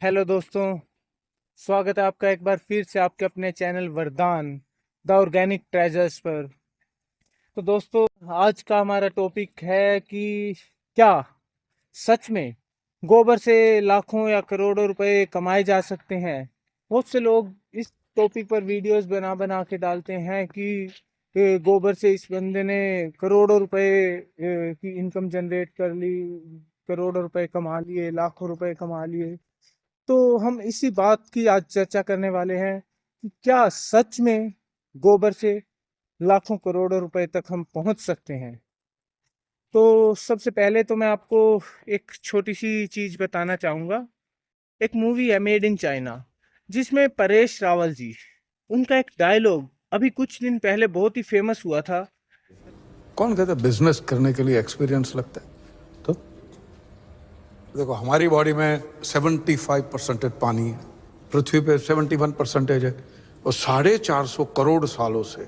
Hello दोस्तों। स्वागत है आपका एक बार फिर से आपके अपने चैनल वरदान द ऑर्गेनिक ट्रेजर्स पर। तो दोस्तों, आज का हमारा टॉपिक है कि क्या सच में गोबर से लाखों या करोड़ों रुपए कमाए जा सकते हैं। बहुत से लोग इस टॉपिक पर वीडियोस बना बना के डालते हैं कि गोबर से इस बंदे ने करोड़ों रुपए की इनकम जनरेट कर ली, करोड़ों रुपए कमा लिए, लाखों रुपए कमा लिए। तो हम इसी बात की आज चर्चा करने वाले हैं कि क्या सच में गोबर से लाखों करोड़ों रुपए तक हम पहुंच सकते हैं। तो सबसे पहले तो मैं आपको एक छोटी सी चीज बताना चाहूंगा। एक मूवी है मेड इन चाइना, जिसमें परेश रावल जी, उनका एक डायलॉग अभी कुछ दिन पहले बहुत ही फेमस हुआ था। कौन कहता है बिजनेस करने के लिए एक्सपीरियंस लगता है? तो देखो, हमारी बॉडी में 75% पानी है, पृथ्वी पे 71% है, और 450 करोड़ सालों से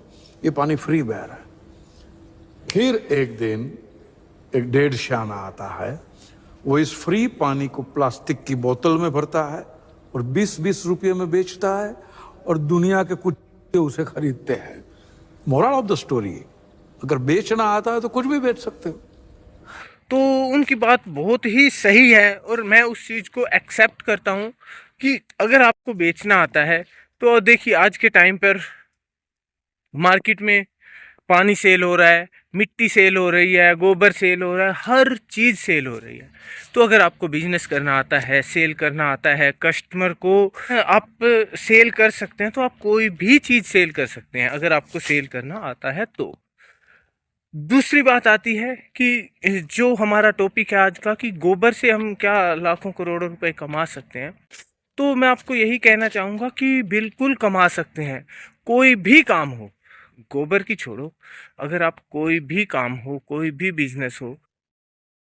ये पानी फ्री बह रहा है। फिर एक दिन एक डेढ़ श्याना आता है, वो इस फ्री पानी को प्लास्टिक की बोतल में भरता है और 20-20 रुपये में बेचता है, और दुनिया के कुछ उसे खरीदते हैं। मोरल ऑफ द स्टोरी, अगर बेचना आता है तो कुछ भी बेच सकते हो। तो उनकी बात बहुत ही सही है और मैं उस चीज़ को एक्सेप्ट करता हूँ कि अगर आपको बेचना आता है तो देखिए, आज के टाइम पर मार्केट में पानी सेल हो रहा है, मिट्टी सेल हो रही है, गोबर सेल हो रहा है, हर चीज़ सेल हो रही है। तो अगर आपको बिजनेस करना आता है, सेल करना आता है, कस्टमर को आप सेल कर सकते हैं, तो आप कोई भी चीज़ सेल कर सकते हैं अगर आपको सेल करना आता है तो। दूसरी बात आती है कि जो हमारा टॉपिक है आज का, कि गोबर से हम क्या लाखों करोड़ों रुपए कमा सकते हैं। तो मैं आपको यही कहना चाहूँगा कि बिल्कुल कमा सकते हैं। कोई भी काम हो, गोबर की छोड़ो, अगर आप कोई भी काम हो, कोई भी बिजनेस हो,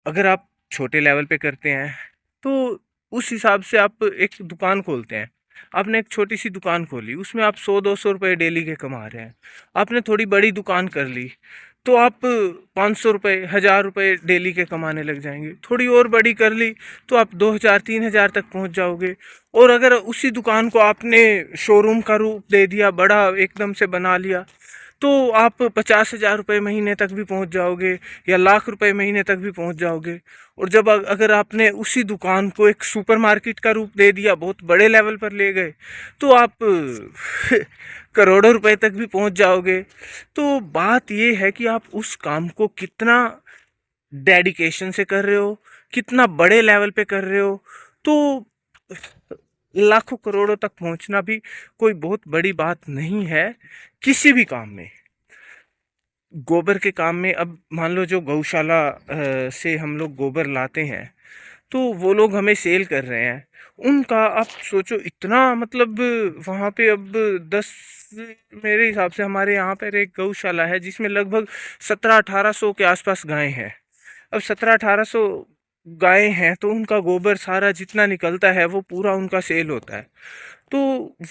अगर आप छोटे लेवल पे करते हैं तो उस हिसाब से आप एक दुकान खोलते हैं। आपने एक छोटी सी दुकान खोली, उसमें आप 100-200 रुपये डेली के कमा रहे हैं। आपने थोड़ी बड़ी दुकान कर ली तो आप 500 रुपये, 1000 रुपये डेली के कमाने लग जाएंगे। थोड़ी और बड़ी कर ली तो आप 2000-3000 तक पहुंच जाओगे। और अगर उसी दुकान को आपने शोरूम का रूप दे दिया, बड़ा एकदम से बना लिया, तो आप 50,000 रुपये महीने तक भी पहुंच जाओगे या लाख रुपए महीने तक भी पहुंच जाओगे। और जब अगर आपने उसी दुकान को एक सुपरमार्केट का रूप दे दिया, बहुत बड़े लेवल पर ले गए, तो आप करोड़ों रुपए तक भी पहुंच जाओगे। तो बात ये है कि आप उस काम को कितना डेडिकेशन से कर रहे हो, कितना बड़े लेवल पे कर रहे हो। तो लाखों करोड़ों तक पहुंचना भी कोई बहुत बड़ी बात नहीं है किसी भी काम में। गोबर के काम में, अब मान लो जो गौशाला से हम लोग गोबर लाते हैं, तो वो लोग हमें सेल कर रहे हैं। उनका आप सोचो, इतना मतलब वहाँ पे अब 10, मेरे हिसाब से हमारे यहाँ पर एक गौशाला है जिसमें लगभग 1700-1800 के आसपास गायें हैं। अब 1700-1800 गायें हैं तो उनका गोबर सारा जितना निकलता है वो पूरा उनका सेल होता है। तो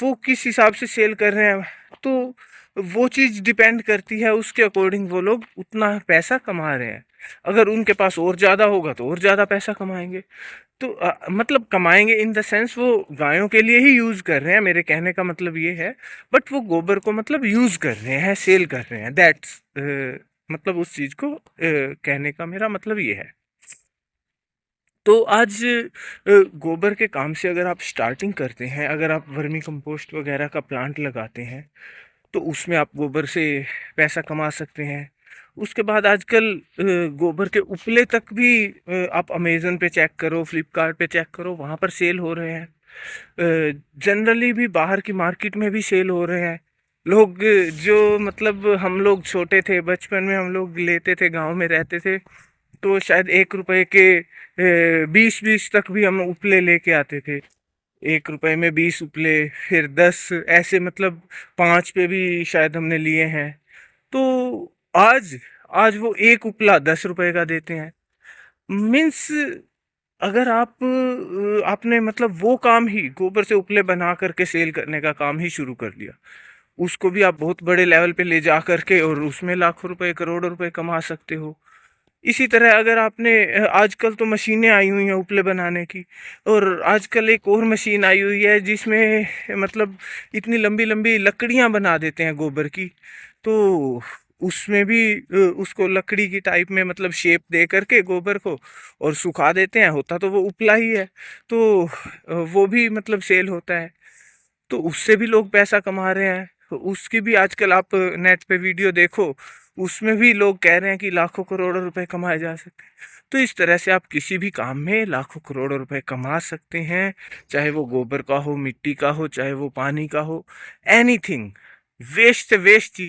वो किस हिसाब से सेल कर रहे हैं, तो वो चीज़ डिपेंड करती है, उसके अकॉर्डिंग वो लोग उतना पैसा कमा रहे हैं। अगर उनके पास और ज़्यादा होगा तो और ज़्यादा पैसा कमाएंगे। तो मतलब कमाएंगे इन द सेंस, वो गायों के लिए ही यूज़ कर रहे हैं, मेरे कहने का मतलब ये है। बट वो गोबर को मतलब यूज़ कर रहे हैं, सेल कर रहे हैं, दैट्स मतलब उस चीज़ को कहने का मेरा मतलब ये है। तो आज गोबर के काम से अगर आप स्टार्टिंग करते हैं, अगर आप वर्मी कंपोस्ट वगैरह का प्लांट लगाते हैं, तो उसमें आप गोबर से पैसा कमा सकते हैं। उसके बाद आजकल गोबर के उपले तक भी आप अमेज़न पे चेक करो, फ्लिपकार्ट पे चेक करो, वहाँ पर सेल हो रहे हैं। जनरली भी बाहर की मार्केट में भी सेल हो रहे हैं। लोग जो मतलब, हम लोग छोटे थे, बचपन में हम लोग लेते थे, गांव में रहते थे, तो शायद 1 रुपए के 20-20 तक भी हम उपले लेके आते थे। 1 रुपए में 20 उपले, फिर 10, ऐसे मतलब 5 पे भी शायद हमने लिए हैं। तो आज आज वो एक उपला 10 रुपए का देते हैं। मीन्स, अगर आपने मतलब वो काम ही गोबर से उपले बना करके सेल करने का काम ही शुरू कर लिया, उसको भी आप बहुत बड़े लेवल पे ले जा करके और उसमें लाखों रुपए, करोड़ों रुपए कमा सकते हो। इसी तरह अगर आपने आजकल तो मशीनें आई हुई हैं उपले बनाने की, और आजकल एक और मशीन आई हुई है जिसमें मतलब इतनी लंबी लंबी लकड़ियां बना देते हैं गोबर की। तो उसमें भी उसको लकड़ी की टाइप में मतलब शेप दे करके गोबर को और सुखा देते हैं, होता तो वो उपला ही है। तो वो भी मतलब सेल होता है, तो उससे भी लोग पैसा कमा रहे हैं। तो उसकी भी आजकल आप नेट पे वीडियो देखो, उसमें भी लोग कह रहे हैं कि लाखों करोड़ों रुपए कमाए जा सकते हैं। तो इस तरह से आप किसी भी काम में लाखों करोड़ों रुपए कमा सकते हैं, चाहे वो गोबर का हो, मिट्टी का हो, चाहे वो पानी का हो, एनीथिंग। वेस्ट से वेस्ट चीज